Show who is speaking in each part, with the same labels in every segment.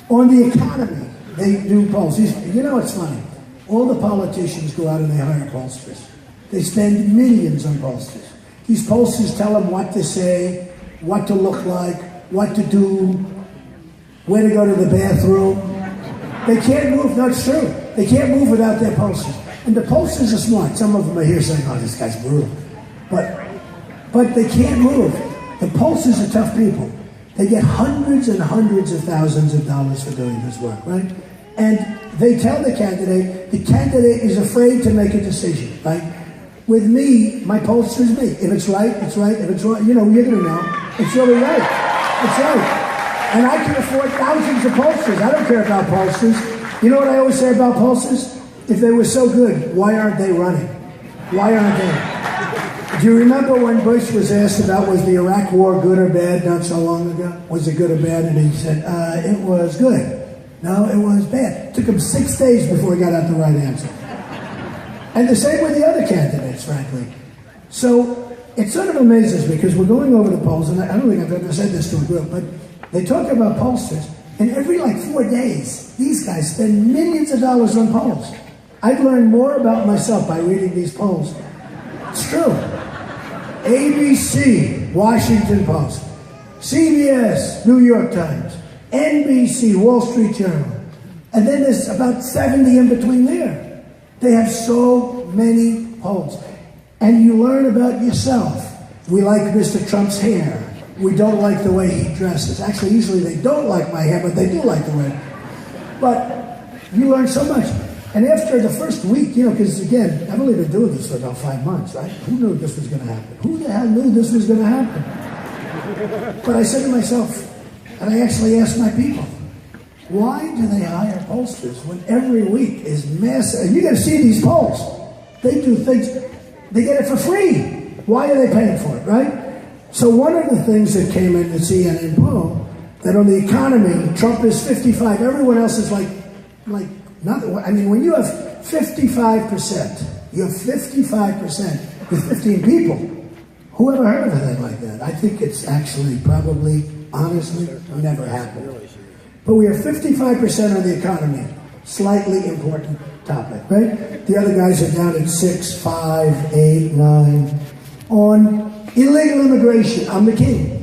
Speaker 1: On the economy, they do polls. You know what's funny? All the politicians go out and they hire pollsters. They spend millions on pollsters. These pollsters tell them what to say, what to look like, what to do, where to go to the bathroom. They can't move. No, it's true. They can't move without their pollsters. And the pollsters are smart. Some of them are here saying, oh, this guy's brutal. But they can't move. The pollsters are tough people. They get hundreds and hundreds of thousands of dollars for doing this work, right? And they tell the candidate is afraid to make a decision, right? With me, my pollster is me. If it's right, it's right. If it's wrong, you're going to know. It's really right. It's right. And I can afford thousands of pollsters. I don't care about pollsters. You know what I always say about pollsters? If they were so good, why aren't they running? Why aren't they? Do you remember when Bush was asked about was the Iraq War good or bad not so long ago? Was it good or bad? And he said, it was good. No, it was bad. It took him 6 days before he got out the right answer. And the same with the other candidates, frankly. So it sort of amazes me because we're going over the polls, and I don't think I've ever said this to a group, but they talk about pollsters, and every 4 days, these guys spend millions of dollars on polls. I've learned more about myself by reading these polls. It's true. ABC, Washington Post. CBS, New York Times. NBC, Wall Street Journal. And then there's about 70 in between there. They have so many polls. And you learn about yourself. We like Mr. Trump's hair. We don't like the way he dresses. Actually, usually they don't like my hair, but they do like the way. But you learn so much. And after the first week, because again, I've only been doing this for about 5 months, right? Who knew this was going to happen? Who the hell knew this was going to happen? But I said to myself, and I actually asked my people, why do they hire pollsters when every week is massive? And you got to see these polls. They do things, they get it for free. Why are they paying for it, right? So one of the things that came in the CNN poll, that on the economy, Trump is 55, everyone else is like nothing. I mean, when you have 55%, you have 55% with 15 people. Who ever heard of anything like that? I think it's actually probably, honestly, never happened. But we are 55% on the economy. Slightly important topic, right? The other guys are down at 6, 5, 8, 9. On illegal immigration, I'm the king.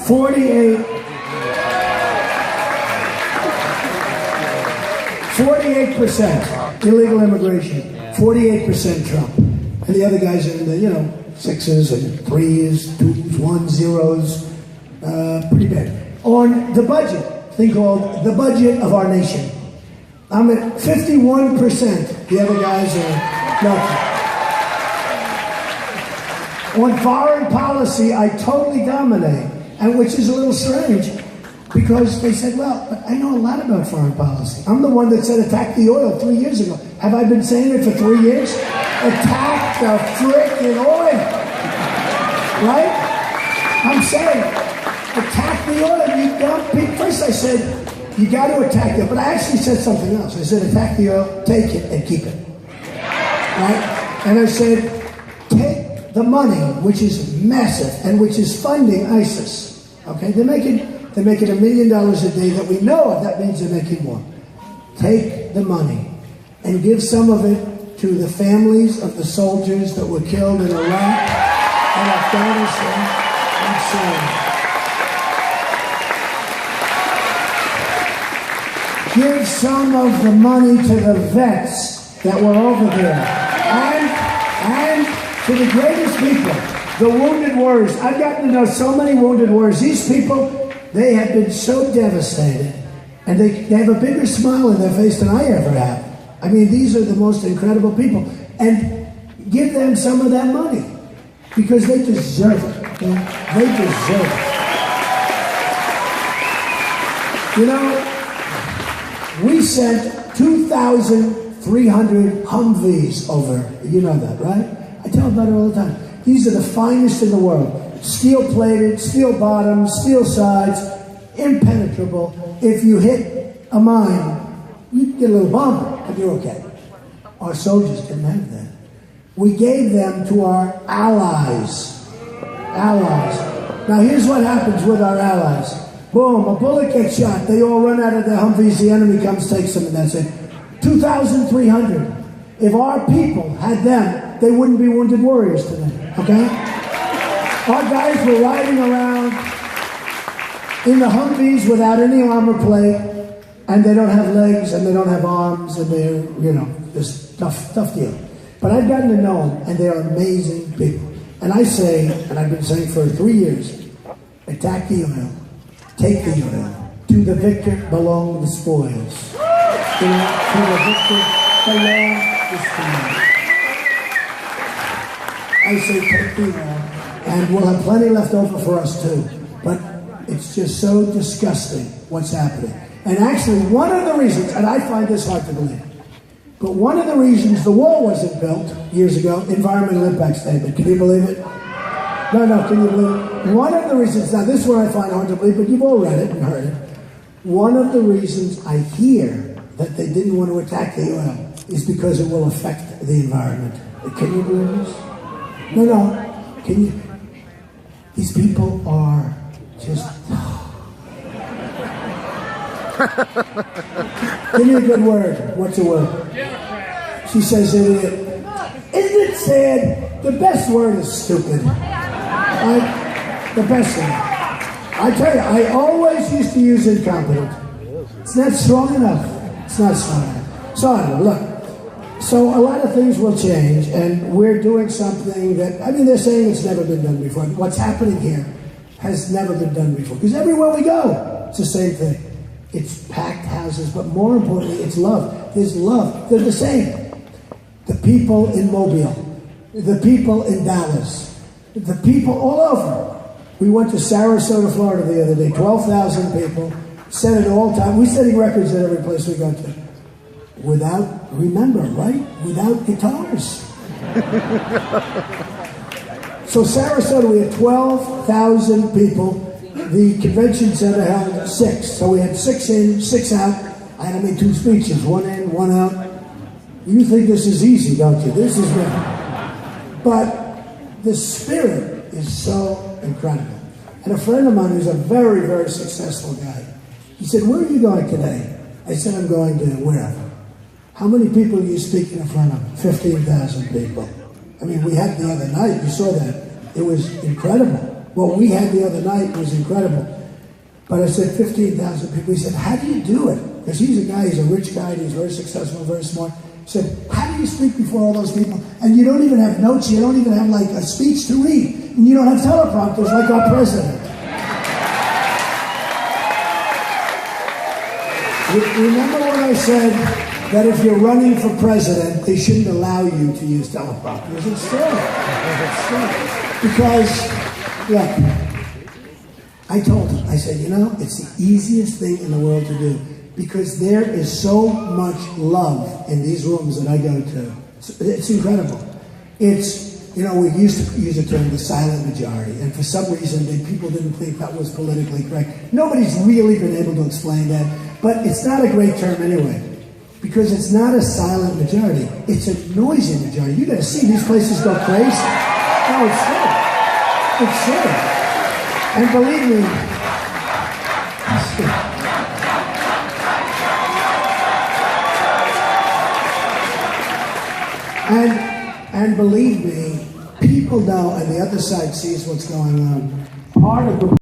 Speaker 1: 48% illegal immigration. 48% Trump. And the other guys are in the, 6s and 3s, 2s, 1s, 0s. Pretty bad. On the budget, thing called the budget of our nation. I'm at 51%. The other guys are nothing. On foreign policy, I totally dominate, and which is a little strange, because they said, well, but I know a lot about foreign policy. I'm the one that said attack the oil 3 years ago. Have I been saying it for 3 years? Attack the frickin' oil. Right? I'm saying, attack the oil. You don't, first I said, you got to attack it. But I actually said something else. I said, attack the oil, take it, and keep it. Right? And I said, take the money, which is massive, and which is funding ISIS. Okay? They're making $1 million a day that we know of. That means they're making more. Take the money and give some of it to the families of the soldiers that were killed in Iraq and Afghanistan and Syria. Give some of the money to the vets that were over there. And to the greatest people, the wounded warriors. I've gotten to know so many wounded warriors. These people, they have been so devastated. And they have a bigger smile on their face than I ever have. I mean, these are the most incredible people. And give them some of that money. Because they deserve it. Okay? They deserve it. We sent 2,300 Humvees over. You know that, right? I tell about it all the time. These are the finest in the world. Steel-plated, steel bottoms, steel sides, impenetrable. If you hit a mine, you get a little bump, but you're okay. Our soldiers didn't have that. We gave them to our allies. Allies. Now here's what happens with our allies. Boom, a bullet gets shot. They all run out of their Humvees. The enemy comes, takes them, and that's it. 2,300. If our people had them, they wouldn't be wounded warriors today, okay? Our guys were riding around in the Humvees without any armor plate, and they don't have legs, and they don't have arms, and they're, just tough deal. But I've gotten to know them, and they're amazing people. And I say, and I've been saying for 3 years, attack the oil, take the oil. To the victor belong the spoils. To the victor belong the spoils. I say take the oil, and we'll have plenty left over for us too. But it's just so disgusting what's happening. And actually, one of the reasons, and I find this hard to believe, but one of the reasons the wall wasn't built years ago, environmental impact statement. Can you believe it? No, can you believe it? One of the reasons, now this one I find hard to believe, but you've all read it and heard it. One of the reasons I hear that they didn't want to attack the oil is because it will affect the environment. Can you believe this? No. Can you? These people are just... Give me a good word. What's a word? She says idiot. Isn't it sad? The best word is stupid. The best one. I tell you, I always used to use incompetent. It's not strong enough. It's not strong enough. So I don't know, look. So a lot of things will change, and we're doing something that, they're saying it's never been done before. What's happening here has never been done before. Because everywhere we go, it's the same thing. It's packed houses, but more importantly, it's love. There's love. They're the same. The people in Mobile, the people in Dallas, the people all over. We went to Sarasota, Florida the other day, 12,000 people, set it all time. We're setting records at every place we go to. Without guitars. So Sarasota, we had 12,000 people. The convention center held 6. So we had 6 in, 6 out. I had to make 2 speeches, 1 in, 1 out. You think this is easy, don't you? This is not. But the spirit is so incredible. And a friend of mine who's a very, very successful guy, he said, where are you going today? I said, I'm going to wherever. How many people are you speaking in front of? 15,000 people. We had the other night, you saw that. It was incredible. What we had the other night was incredible. But I said 15,000 people. He said, how do you do it? Because he's a guy, he's a rich guy, he's very successful, very smart. He said, how do you speak before all those people? And you don't even have notes, you don't even have a speech to read. And you don't have teleprompters like our president. Remember when I said that if you're running for president, they shouldn't allow you to use teleprompters? It's true. Because... look, I told him, I said, it's the easiest thing in the world to do because there is so much love in these rooms that I go to. It's incredible. It's, we used to use the term the silent majority, and for some reason people didn't think that was politically correct. Nobody's really been able to explain that, but it's not a great term anyway because it's not a silent majority. It's a noisy majority. You got to see these places go crazy. No, it's true. It's true. And believe me, and believe me, people know, and the other side sees what's going on. Part of the